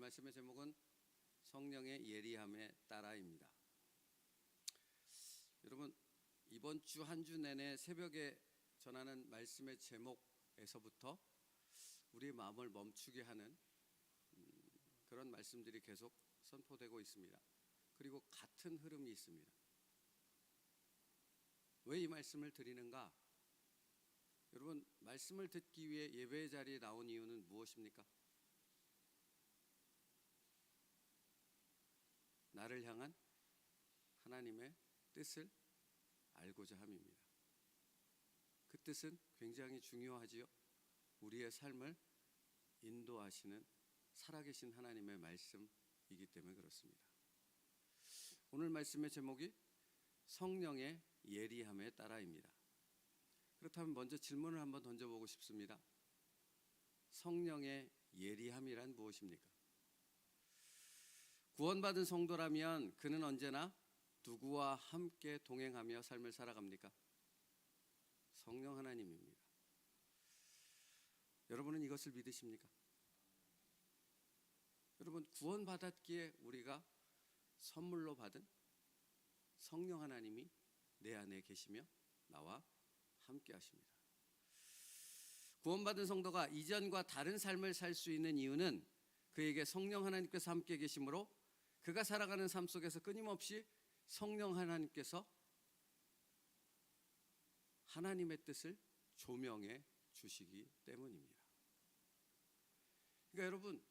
말씀의 제목은 성령의 예리함에 따라입니다. 여러분, 이번 주 한 주 내내 새벽에 전하는 말씀의 제목에서부터 우리의 마음을 멈추게 하는 그런 말씀들이 계속 선포되고 있습니다. 그리고 같은 흐름이 있습니다. 왜 이 말씀을 드리는가? 여러분, 말씀을 듣기 위해 예배의 자리에 나온 이유는 무엇입니까? 나를 향한 하나님의 뜻을 알고자 함입니다. 그 뜻은 굉장히 중요하지요. 우리의 삶을 인도하시는 살아계신 하나님의 말씀이기 때문에 그렇습니다. 오늘 말씀의 제목이 성령의 예리함에 따라입니다. 그렇다면 먼저 질문을 한번 던져보고 싶습니다. 성령의 예리함이란 무엇입니까? 구원받은 성도라면 그는 언제나 누구와 함께 동행하며 삶을 살아갑니까? 성령 하나님입니다. 여러분은 이것을 믿으십니까? 여러분, 구원받았기에 우리가 선물로 받은 성령 하나님이 내 안에 계시며 나와 함께 하십니다. 구원받은 성도가 이전과 다른 삶을 살 수 있는 이유는 그에게 성령 하나님께서 함께 계시므로 그가 살아가는 삶 속에서 끊임없이 성령 하나님께서 하나님의 뜻을 조명해 주시기 때문입니다. 그러니까 여러분,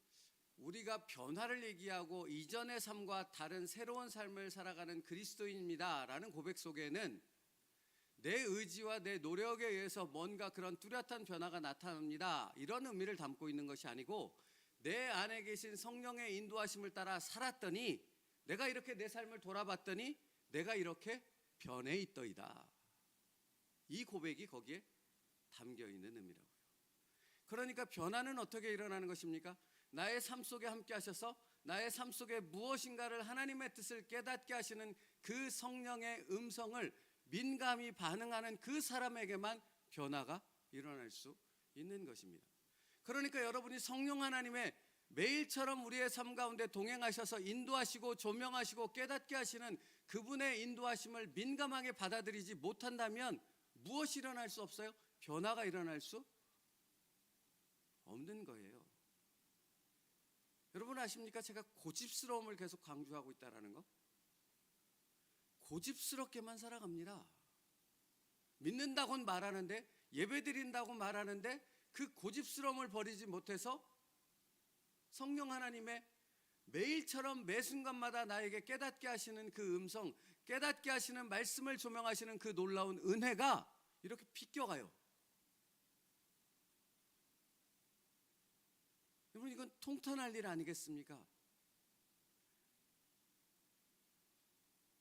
우리가 변화를 얘기하고 이전의 삶과 다른 새로운 삶을 살아가는 그리스도인입니다라는 고백 속에는 내 의지와 내 노력에 의해서 뭔가 그런 뚜렷한 변화가 나타납니다, 이런 의미를 담고 있는 것이 아니고, 내 안에 계신 성령의 인도하심을 따라 살았더니, 내가 이렇게 내 삶을 돌아봤더니 내가 이렇게 변해 있더이다, 이 고백이 거기에 담겨 있는 의미라고요. 그러니까 변화는 어떻게 일어나는 것입니까? 나의 삶 속에 함께 하셔서 나의 삶 속에 무엇인가를 하나님의 뜻을 깨닫게 하시는 그 성령의 음성을 민감히 반응하는 그 사람에게만 변화가 일어날 수 있는 것입니다. 그러니까 여러분이 성령 하나님의 매일처럼 우리의 삶 가운데 동행하셔서 인도하시고 조명하시고 깨닫게 하시는 그분의 인도하심을 민감하게 받아들이지 못한다면 무엇이 일어날 수 없어요? 변화가 일어날 수 없는 거예요. 여러분 아십니까? 제가 고집스러움을 계속 강조하고 있다는 거. 고집스럽게만 살아갑니다. 믿는다고는 말하는데, 예배드린다고 말하는데 그 고집스러움을 버리지 못해서 성령 하나님의 매일처럼 매 순간마다 나에게 깨닫게 하시는 그 음성, 깨닫게 하시는 말씀을 조명하시는 그 놀라운 은혜가 이렇게 비껴가요. 여러분, 이건 통탄할 일 아니겠습니까?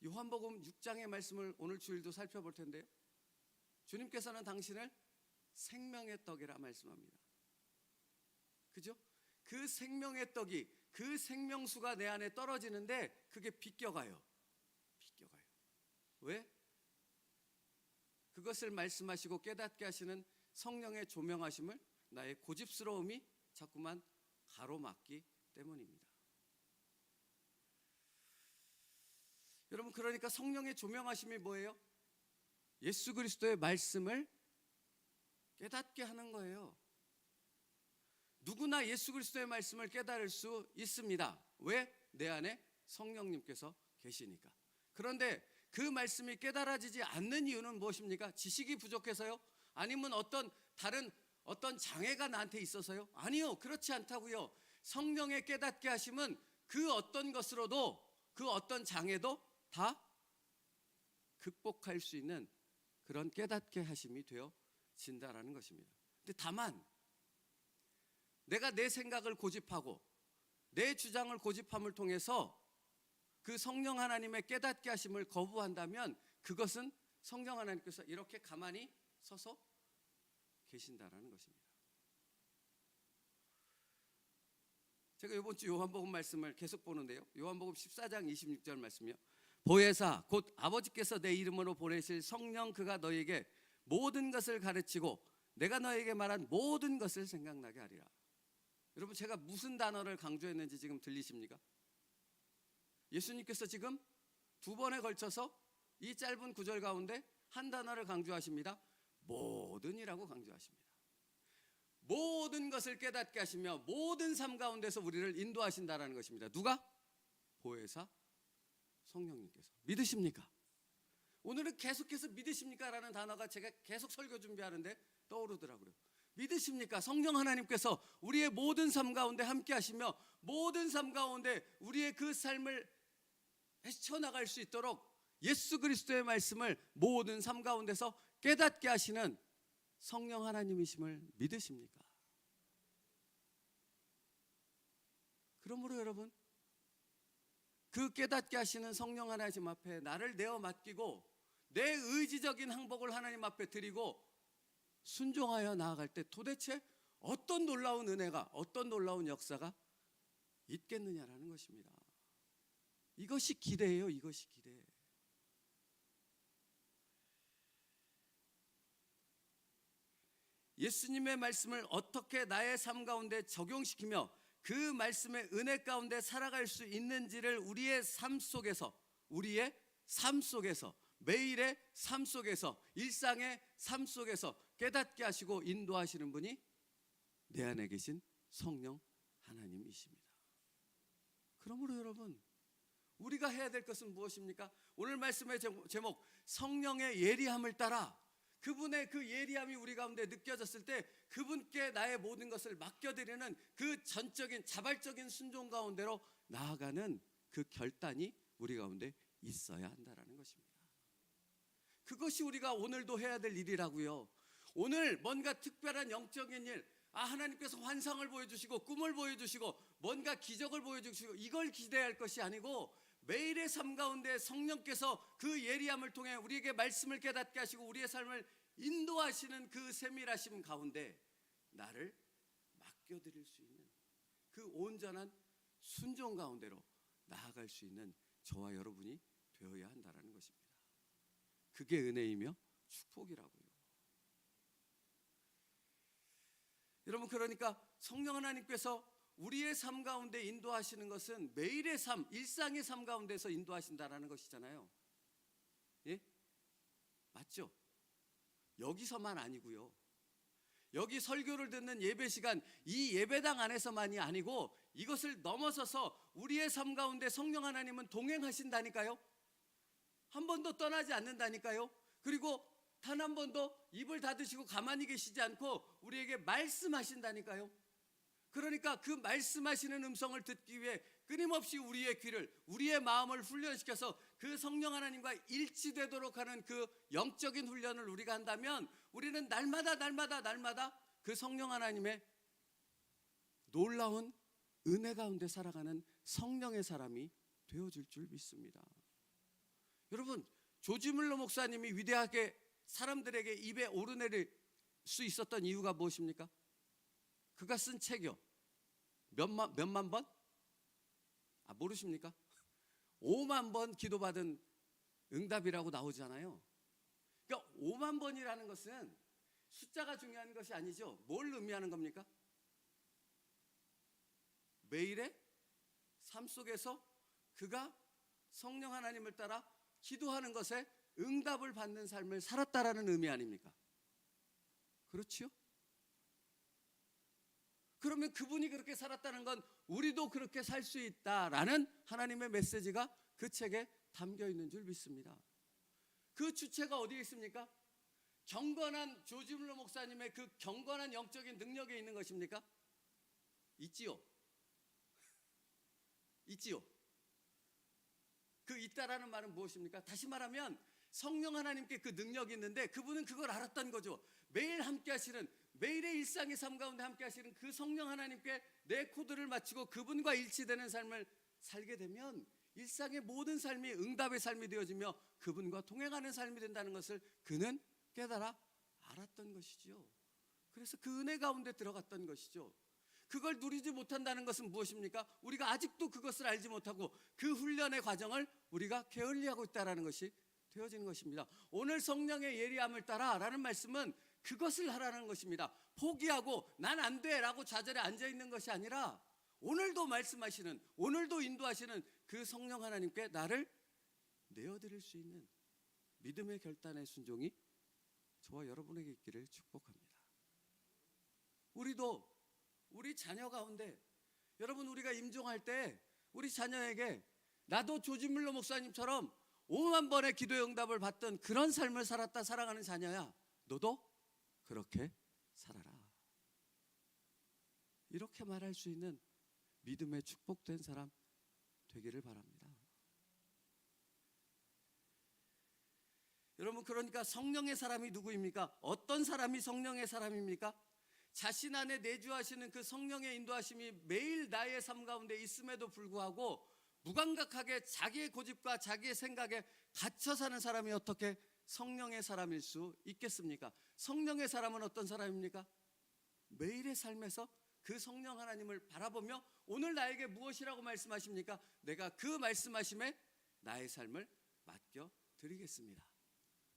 요한복음 6장의 말씀을 오늘 주일도 살펴볼 텐데요, 주님께서는 당신을 생명의 떡이라 말씀합니다. 그죠? 그 생명의 떡이, 그 생명수가 내 안에 떨어지는데 그게 비껴가요. 비껴가요. 왜? 그것을 말씀하시고 깨닫게 하시는 성령의 조명하심을 나의 고집스러움이 자꾸만 가로막기 때문입니다. 여러분, 그러니까 성령의 조명하심이 뭐예요? 예수 그리스도의 말씀을 깨닫게 하는 거예요. 누구나 예수 그리스도의 말씀을 깨달을 수 있습니다. 왜? 내 안에 성령님께서 계시니까. 그런데 그 말씀이 깨달아지지 않는 이유는 무엇입니까? 지식이 부족해서요? 아니면 다른 어떤 장애가 나한테 있어서요? 아니요, 그렇지 않다고요. 성령의 깨닫게 하심은 그 어떤 것으로도, 그 어떤 장애도 다 극복할 수 있는 그런 깨닫게 하심이 되어진다라는 것입니다. 근데 다만 내가 내 생각을 고집하고 내 주장을 고집함을 통해서 그 성령 하나님의 깨닫게 하심을 거부한다면 그것은 성령 하나님께서 이렇게 가만히 서서 계신다라는 것입니다. 제가 이번 주 요한복음 말씀을 계속 보는데요, 요한복음 14장 26절 말씀이요, 보혜사 곧 아버지께서 내 이름으로 보내실 성령 그가 너에게 모든 것을 가르치고 내가 너에게 말한 모든 것을 생각나게 하리라. 여러분, 제가 무슨 단어를 강조했는지 지금 들리십니까? 예수님께서 지금 두 번에 걸쳐서 이 짧은 구절 가운데 한 단어를 강조하십니다. 모든이라고 강조하십니다. 모든 것을 깨닫게 하시며 모든 삶 가운데서 우리를 인도하신다라는 것입니다. 누가? 보혜사 성령님께서. 믿으십니까? 오늘은 계속해서 믿으십니까? 라는 단어가 제가 계속 설교 준비하는데 떠오르더라고요. 믿으십니까? 성령 하나님께서 우리의 모든 삶 가운데 함께 하시며 모든 삶 가운데 우리의 그 삶을 헤쳐나갈 수 있도록 예수 그리스도의 말씀을 모든 삶 가운데서 깨닫게 하시는 성령 하나님이심을 믿으십니까? 그러므로 여러분, 그 깨닫게 하시는 성령 하나님 앞에 나를 내어 맡기고 내 의지적인 항복을 하나님 앞에 드리고 순종하여 나아갈 때 도대체 어떤 놀라운 은혜가, 어떤 놀라운 역사가 있겠느냐라는 것입니다. 이것이 기대예요. 이것이 기대. 예수님의 말씀을 어떻게 나의 삶 가운데 적용시키며 그 말씀의 은혜 가운데 살아갈 수 있는지를 우리의 삶 속에서, 매일의 삶 속에서, 일상의 삶 속에서 깨닫게 하시고 인도하시는 분이 내 안에 계신 성령 하나님이십니다. 그러므로 여러분, 우리가 해야 될 것은 무엇입니까? 오늘 말씀의 제목, 성령의 예리함을 따라, 그분의 그 예리함이 우리 가운데 느껴졌을 때 그분께 나의 모든 것을 맡겨드리는 그 전적인 자발적인 순종 가운데로 나아가는 그 결단이 우리 가운데 있어야 한다는 것입니다. 그것이 우리가 오늘도 해야 될 일이라고요. 오늘 뭔가 특별한 영적인 일, 하나님께서 환상을 보여주시고 꿈을 보여주시고 뭔가 기적을 보여주시고 이걸 기대할 것이 아니고 매일의 삶 가운데 성령께서 그 예리함을 통해 우리에게 말씀을 깨닫게 하시고 우리의 삶을 인도하시는 그 세밀하심 가운데 나를 맡겨드릴 수 있는 그 온전한 순종 가운데로 나아갈 수 있는 저와 여러분이 되어야 한다는 것입니다. 그게 은혜이며 축복이라고요. 여러분, 그러니까 성령 하나님께서 우리의 삶 가운데 인도하시는 것은 매일의 삶, 일상의 삶 가운데서 인도하신다라는 것이잖아요. 예? 맞죠? 여기서만 아니고요. 여기 설교를 듣는 예배 시간, 이 예배당 안에서만이 아니고 이것을 넘어서서 우리의 삶 가운데 성령 하나님은 동행하신다니까요. 한 번도 떠나지 않는다니까요. 그리고 단 한 번도 입을 닫으시고 가만히 계시지 않고 우리에게 말씀하신다니까요. 그러니까 그 말씀하시는 음성을 듣기 위해 끊임없이 우리의 귀를, 우리의 마음을 훈련시켜서 그 성령 하나님과 일치되도록 하는 그 영적인 훈련을 우리가 한다면 우리는 날마다 그 성령 하나님의 놀라운 은혜 가운데 살아가는 성령의 사람이 되어줄 줄 믿습니다. 여러분, 조지 물러 목사님이 위대하게 사람들에게 입에 오르내릴 수 있었던 이유가 무엇입니까? 그가 쓴 책이요. 몇만 번? 모르십니까? 5만 번 기도받은 응답이라고 나오잖아요. 그러니까 5만 번이라는 것은 숫자가 중요한 것이 아니죠. 뭘 의미하는 겁니까? 매일의 삶 속에서 그가 성령 하나님을 따라 기도하는 것에 응답을 받는 삶을 살았다라는 의미 아닙니까? 그렇지요? 그러면 그분이 그렇게 살았다는 건 우리도 그렇게 살 수 있다라는 하나님의 메시지가 그 책에 담겨 있는 줄 믿습니다. 그 주체가 어디에 있습니까? 경건한 조지 물러 목사님의 그 경건한 영적인 능력에 있는 것입니까? 있지요. 있지요. 그 있다라는 말은 무엇입니까? 다시 말하면 성령 하나님께 그 능력이 있는데 그분은 그걸 알았던 거죠. 매일 함께 하시는, 매일의 일상의 삶 가운데 함께 하시는 그 성령 하나님께 내 코드를 맞추고 그분과 일치되는 삶을 살게 되면 일상의 모든 삶이 응답의 삶이 되어지며 그분과 동행하는 삶이 된다는 것을 그는 깨달아 알았던 것이죠. 그래서 그 은혜 가운데 들어갔던 것이죠. 그걸 누리지 못한다는 것은 무엇입니까? 우리가 아직도 그것을 알지 못하고 그 훈련의 과정을 우리가 게을리하고 있다는 것이 되어지는 것입니다. 오늘 성령의 예리함을 따라 라는 말씀은 그것을 하라는 것입니다. 포기하고 난 안 돼라고 좌절에 앉아 있는 것이 아니라 오늘도 말씀하시는, 오늘도 인도하시는 그 성령 하나님께 나를 내어드릴 수 있는 믿음의 결단의 순종이 저와 여러분에게 있기를 축복합니다. 우리도 우리 자녀 가운데, 여러분, 우리가 임종할 때 우리 자녀에게 나도 조지 물러 목사님처럼 5만 번의 기도의 응답을 받던 그런 삶을 살았다 살아가는 자녀야, 너도 그렇게 살아라, 이렇게 말할 수 있는 믿음의 축복된 사람 되기를 바랍니다. 여러분, 그러니까 성령의 사람이 누구입니까? 어떤 사람이 성령의 사람입니까? 자신 안에 내주하시는 그 성령의 인도하심이 매일 나의 삶 가운데 있음에도 불구하고 무감각하게 자기의 고집과 자기의 생각에 갇혀 사는 사람이 어떻게 성령의 사람일 수 있겠습니까? 성령의 사람은 어떤 사람입니까? 매일의 삶에서 그 성령 하나님을 바라보며 오늘 나에게 무엇이라고 말씀하십니까? 내가 그 말씀하심에 나의 삶을 맡겨 드리겠습니다.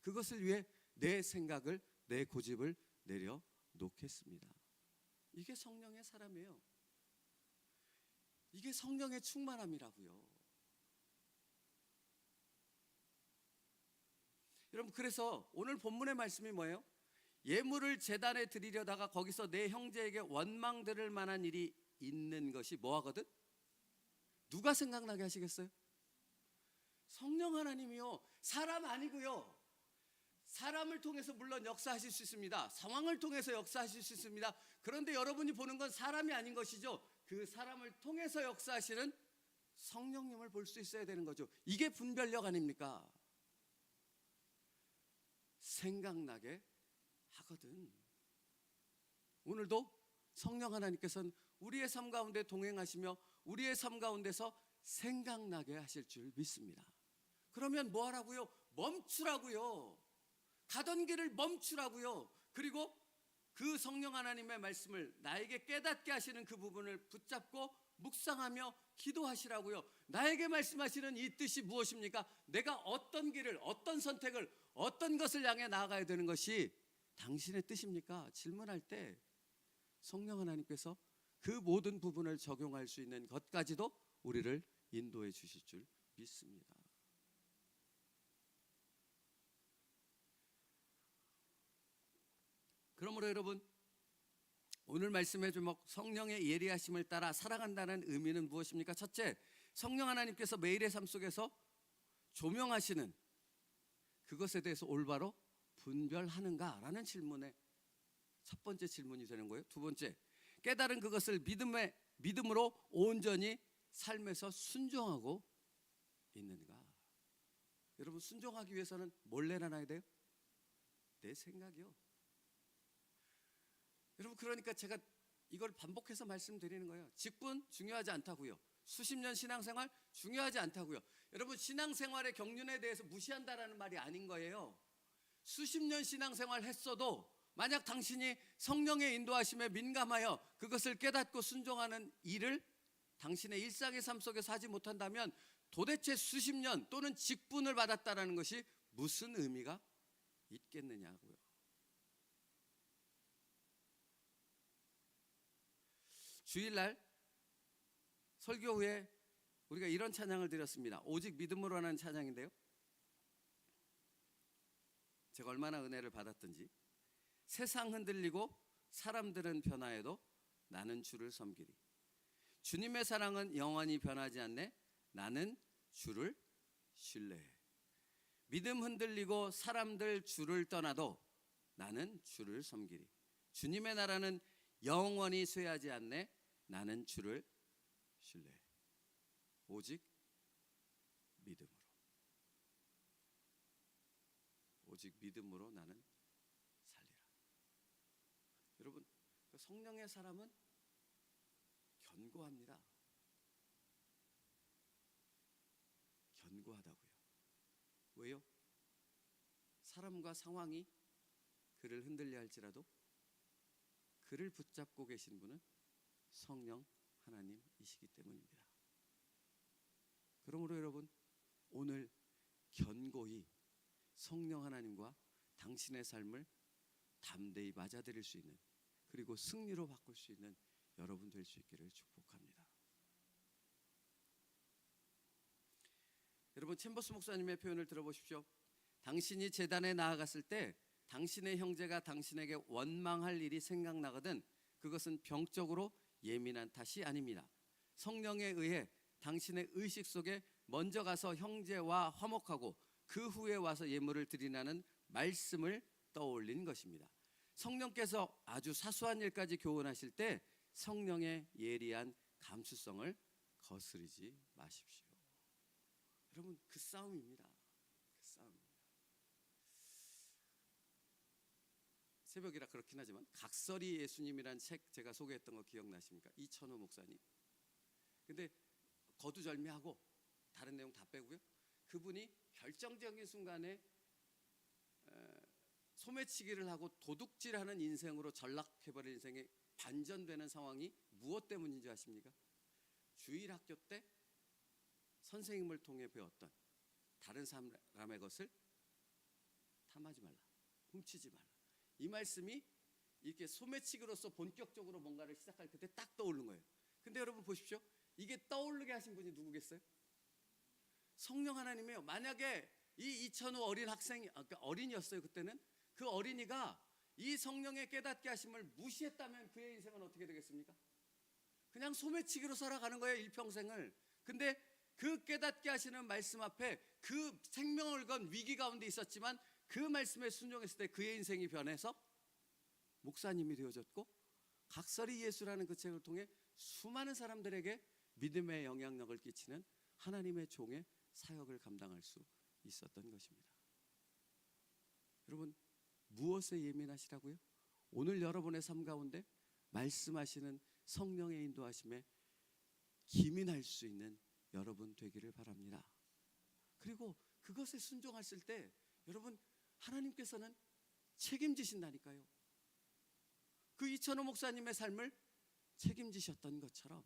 그것을 위해 내 생각을, 내 고집을 내려놓겠습니다. 이게 성령의 사람이에요. 이게 성령의 충만함이라고요. 여러분, 그래서 오늘 본문의 말씀이 뭐예요? 예물을 제단에 드리려다가 거기서 내 형제에게 원망 들을 만한 일이 있는 것이 뭐하거든? 누가 생각나게 하시겠어요? 성령 하나님이요. 사람 아니고요. 사람을 통해서 물론 역사하실 수 있습니다. 상황을 통해서 역사하실 수 있습니다. 그런데 여러분이 보는 건 사람이 아닌 것이죠. 그 사람을 통해서 역사하시는 성령님을 볼 수 있어야 되는 거죠. 이게 분별력 아닙니까? 생각나게 하거든. 오늘도 성령 하나님께서는 우리의 삶 가운데 동행하시며 우리의 삶 가운데서 생각나게 하실 줄 믿습니다. 그러면 뭐 하라고요? 멈추라고요. 가던 길을 멈추라고요. 그리고 그 성령 하나님의 말씀을 나에게 깨닫게 하시는 그 부분을 붙잡고 묵상하며 기도하시라고요. 나에게 말씀하시는 이 뜻이 무엇입니까? 내가 어떤 길을, 어떤 선택을, 어떤 것을 향해 나아가야 되는 것이 당신의 뜻입니까? 질문할 때 성령 하나님께서 그 모든 부분을 적용할 수 있는 것까지도 우리를 인도해 주실 줄 믿습니다. 그러므로 여러분, 오늘 말씀의 제목 성령의 예리하심을 따라 살아간다는 의미는 무엇입니까? 첫째, 성령 하나님께서 매일의 삶 속에서 조명하시는 그것에 대해서 올바로 분별하는가라는 질문의 첫 번째 질문이 되는 거예요. 두 번째, 깨달은 그것을 믿음으로 온전히 삶에서 순종하고 있는가? 여러분, 순종하기 위해서는 뭘 내려놔야 돼요? 내 생각이요. 여러분, 그러니까 제가 이걸 반복해서 말씀드리는 거예요. 직분 중요하지 않다고요. 수십 년 신앙생활 중요하지 않다고요. 여러분, 신앙생활의 경륜에 대해서 무시한다라는 말이 아닌 거예요. 수십 년 신앙생활 했어도 만약 당신이 성령의 인도하심에 민감하여 그것을 깨닫고 순종하는 일을 당신의 일상의 삶 속에서 하지 못한다면 도대체 수십 년 또는 직분을 받았다라는 것이 무슨 의미가 있겠느냐고요. 주일날 설교 후에 우리가 이런 찬양을 드렸습니다. 오직 믿음으로 하는 찬양인데요, 제가 얼마나 은혜를 받았던지. 세상 흔들리고 사람들은 변화해도 나는 주를 섬기리. 주님의 사랑은 영원히 변하지 않네. 나는 주를 신뢰해. 믿음 흔들리고 사람들 주를 떠나도 나는 주를 섬기리. 주님의 나라는 영원히 쇠하지 않네. 나는 주를 신뢰해. 오직 믿음으로. 오직 믿음으로 나는 살리라. 여러분, 성령의 사람은 견고합니다. 견고하다고요. 왜요? 사람과 상황이 그를 흔들려 할지라도 그를 붙잡고 계신 분은 성령 하나님이시기 때문입니다. 그러므로 여러분, 오늘 견고히 성령 하나님과 당신의 삶을 담대히 맞아들일 수 있는 그리고 승리로 바꿀 수 있는 여러분 될 수 있기를 축복합니다. 여러분, 챔버스 목사님의 표현을 들어보십시오. 당신이 제단에 나아갔을 때 당신의 형제가 당신에게 원망할 일이 생각나거든 그것은 병적으로 예민한 탓이 아닙니다. 성령에 의해 당신의 의식 속에 먼저 가서 형제와 화목하고 그 후에 와서 예물을 드리라는 말씀을 떠올린 것입니다. 성령께서 아주 사소한 일까지 교훈하실 때 성령의 예리한 감수성을 거스르지 마십시오. 여러분, 그 싸움입니다. 그 싸움입니다. 새벽이라 그렇긴 하지만 각설이 예수님이란 책 제가 소개했던 거 기억나십니까? 이천호 목사님. 근데 거두절미하고 다른 내용 다 빼고요. 그분이 결정적인 순간에 소매치기를 하고 도둑질하는 인생으로 전락해버린 인생에 반전되는 상황이 무엇 때문인지 아십니까? 주일학교 때 선생님을 통해 배웠던 다른 사람의 것을 탐하지 말라, 훔치지 말라. 이 말씀이 이렇게 소매치기로서 본격적으로 뭔가를 시작할 그때 딱 떠오른 거예요. 근데 여러분 보십시오. 이게 떠오르게 하신 분이 누구겠어요? 성령 하나님이에요. 만약에 이 이천우 어린 학생이 어린이였어요. 그때는 그 어린이가 이 성령의 깨닫게 하심을 무시했다면 그의 인생은 어떻게 되겠습니까? 그냥 소매치기로 살아가는 거예요, 일평생을. 근데 그 깨닫게 하시는 말씀 앞에 그 생명을 건 위기 가운데 있었지만 그 말씀에 순종했을 때 그의 인생이 변해서 목사님이 되어졌고 각설이 예수라는 그 책을 통해 수많은 사람들에게 믿음의 영향력을 끼치는 하나님의 종의 사역을 감당할 수 있었던 것입니다. 여러분, 무엇에 예민하시라고요? 오늘 여러분의 삶 가운데 말씀하시는 성령의 인도하심에 기민할 수 있는 여러분 되기를 바랍니다. 그리고 그것에 순종하실 때 여러분, 하나님께서는 책임지신다니까요. 그 이천호 목사님의 삶을 책임지셨던 것처럼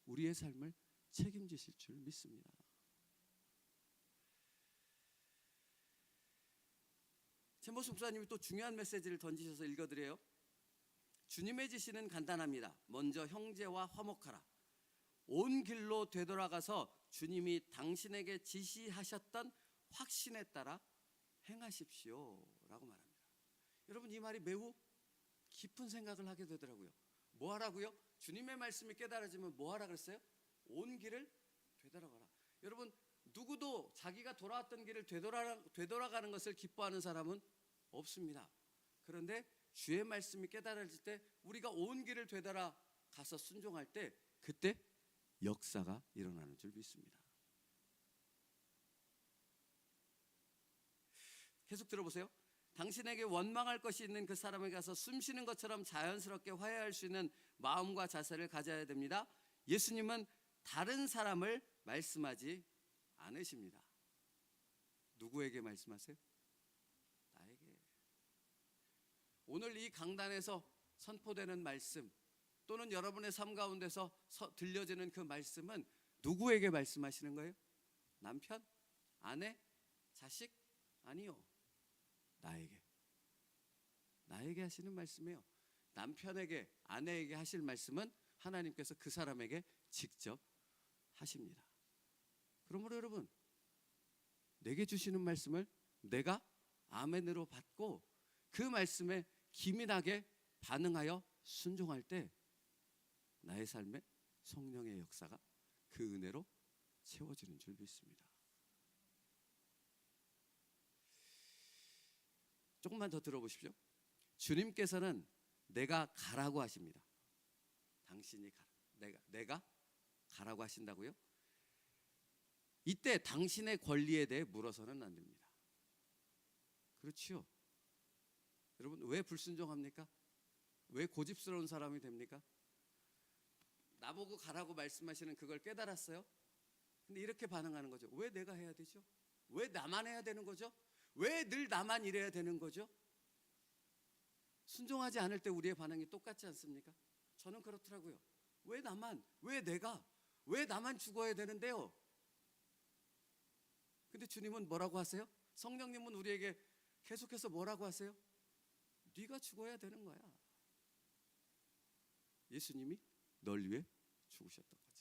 우리의 삶을 책임지실 줄 믿습니다. 챔버스 목사님이 또 중요한 메시지를 던지셔서 읽어드려요. 주님의 지시는 간단합니다. 먼저 형제와 화목하라. 온 길로 되돌아가서 주님이 당신에게 지시하셨던 확신에 따라 행하십시오 라고 말합니다. 여러분, 이 말이 매우 깊은 생각을 하게 되더라고요. 뭐 하라고요? 주님의 말씀이 깨달아지면 뭐 하라 그랬어요? 온 길을 되돌아가라. 여러분, 누구도 자기가 돌아왔던 길을 되돌아가는 것을 기뻐하는 사람은 없습니다. 그런데 주의 말씀이 깨달아질 때 우리가 온 길을 되돌아가서 순종할 때 그때 역사가 일어나는 줄 믿습니다. 계속 들어보세요. 당신에게 원망할 것이 있는 그 사람에게 가서 숨쉬는 것처럼 자연스럽게 화해할 수 있는 마음과 자세를 가져야 됩니다. 예수님은 다른 사람을 말씀하지 않으십니다. 누구에게 말씀하세요? 나에게. 오늘 이 강단에서 선포되는 말씀 또는 여러분의 삶 가운데서 들려지는 그 말씀은 누구에게 말씀하시는 거예요? 남편? 아내? 자식? 아니요. 나에게 하시는 말씀이에요. 남편에게, 아내에게 하실 말씀은 하나님께서 그 사람에게 직접 하십니다. 그러므로 여러분, 내게 주시는 말씀을 내가 아멘으로 받고 그 말씀에 기민하게 반응하여 순종할 때 나의 삶에 성령의 역사가 그 은혜로 채워지는 줄 믿습니다. 조금만 더 들어보십시오. 주님께서는 내가 가라고 하십니다. 당신이 가라. 내가 가라고 하신다고요? 이때 당신의 권리에 대해 물어서는 안 됩니다. 그렇지요? 여러분, 왜 불순종합니까? 왜 고집스러운 사람이 됩니까? 나보고 가라고 말씀하시는 그걸 깨달았어요? 근데 이렇게 반응하는 거죠. 왜 내가 해야 되죠? 왜 나만 해야 되는 거죠? 왜 늘 나만 이래야 되는 거죠? 순종하지 않을 때 우리의 반응이 똑같지 않습니까? 저는 그렇더라고요. 왜 나만, 왜 내가, 왜 나만 죽어야 되는데요? 근데 주님은 뭐라고 하세요? 성령님은 우리에게 계속해서 뭐라고 하세요? 네가 죽어야 되는 거야. 예수님이 널 위해 죽으셨던 거죠.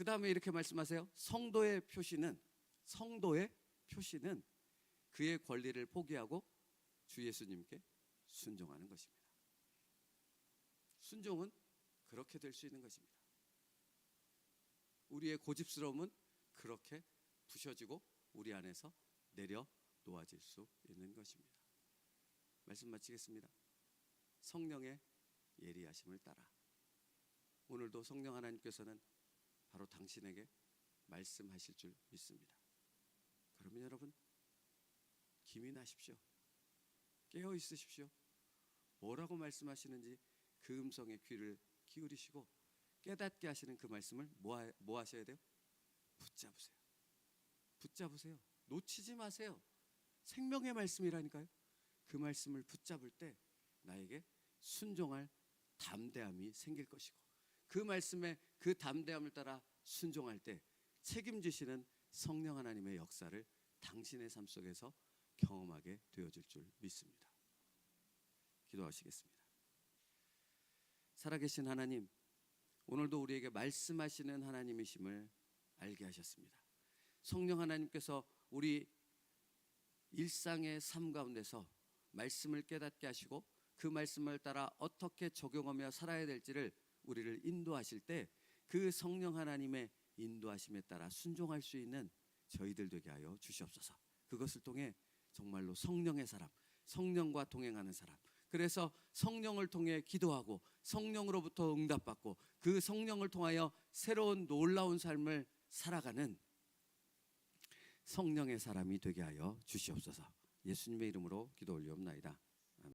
그 다음에 이렇게 말씀하세요. 성도의 표시는 그의 권리를 포기하고 주 예수님께 순종하는 것입니다. 순종은 그렇게 될 수 있는 것입니다. 우리의 고집스러움은 그렇게 부셔지고 우리 안에서 내려 놓아질 수 있는 것입니다. 말씀 마치겠습니다. 성령의 예리하심을 따라. 오늘도 성령 하나님께서는 바로 당신에게 말씀하실 줄 믿습니다. 그러면 여러분, 기민하십시오. 깨어 있으십시오. 뭐라고 말씀하시는지 그 음성에 귀를 기울이시고 깨닫게 하시는 그 말씀을 뭐 하셔야 돼요? 붙잡으세요. 붙잡으세요. 놓치지 마세요. 생명의 말씀이라니까요. 그 말씀을 붙잡을 때 나에게 순종할 담대함이 생길 것이고, 그 말씀에 그 담대함을 따라 순종할 때 책임지시는 성령 하나님의 역사를 당신의 삶 속에서 경험하게 되어질 줄 믿습니다. 기도하시겠습니다. 살아계신 하나님, 오늘도 우리에게 말씀하시는 하나님이심을 알게 하셨습니다. 성령 하나님께서 우리 일상의 삶 가운데서 말씀을 깨닫게 하시고 그 말씀을 따라 어떻게 적용하며 살아야 될지를 우리를 인도하실 때 그 성령 하나님의 인도하심에 따라 순종할 수 있는 저희들 되게 하여 주시옵소서. 그것을 통해 정말로 성령의 사람, 성령과 동행하는 사람, 그래서 성령을 통해 기도하고 성령으로부터 응답받고 그 성령을 통하여 새로운 놀라운 삶을 살아가는 성령의 사람이 되게 하여 주시옵소서. 예수님의 이름으로 기도 올리옵나이다.